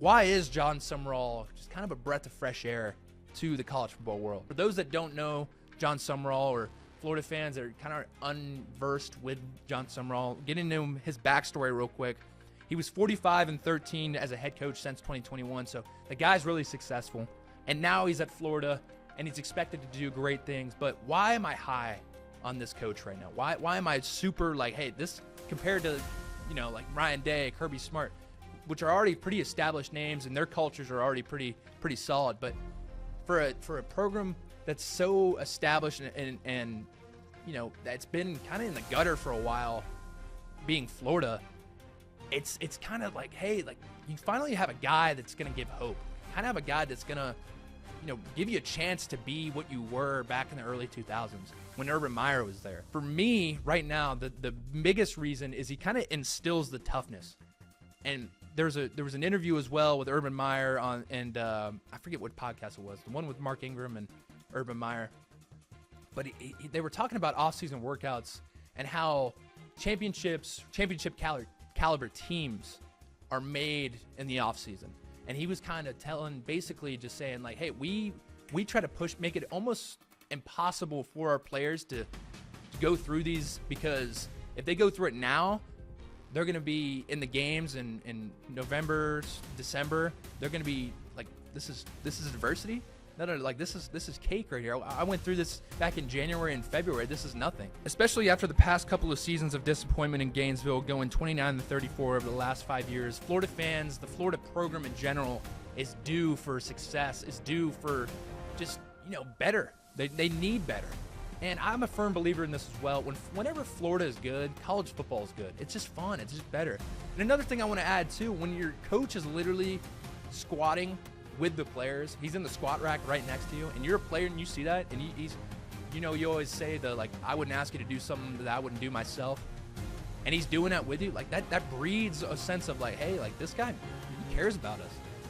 why is John Sumrall just kind of a breath of fresh air to the college football world? For those that don't know John Sumrall, or Florida fans that are kind of unversed with John Sumrall, getting into his backstory real quick. He was 45-13 as a head coach since 2021, so the guy's really successful. And now he's at Florida, and he's expected to do great things. But why am I high on this coach right now? Why am I super like, hey, this compared to, like Ryan Day, Kirby Smart, which are already pretty established names, and their cultures are already pretty solid. But for a program that's so established and that's been kind of in the gutter for a while, being Florida, it's kind of like, hey, like you finally have a guy that's gonna give hope. Kind of have a guy that's gonna give you a chance to be what you were back in the early 2000s when Urban Meyer was there. For me, right now, the biggest reason is he kind of instills the toughness. And there was an interview as well with Urban Meyer on, and I forget what podcast it was, the one with Mark Ingram and Urban Meyer. But they were talking about off-season workouts and how championship caliber teams are made in the off-season. And he was kind of basically just saying like, hey, we try to make it almost impossible for our players to go through these, because if they go through it now, they're going to be in the games in November, December. They're going to be like, this is adversity. No, like this is cake right here. I went through this back in January and February. This is nothing. Especially after the past couple of seasons of disappointment in Gainesville, going 29-34 over the last 5 years. Florida fans, the Florida program in general, is due for success. Is due for just better. They need better. And I'm a firm believer in this as well. Whenever Florida is good, college football is good. It's just fun. It's just better. And another thing I want to add too, when your coach is literally squatting with the players, he's in the squat rack right next to you, and you're a player and you see that, and he's, you always say I wouldn't ask you to do something that I wouldn't do myself, and he's doing that with you, like that breeds a sense of like, hey, like this guy, he cares about us.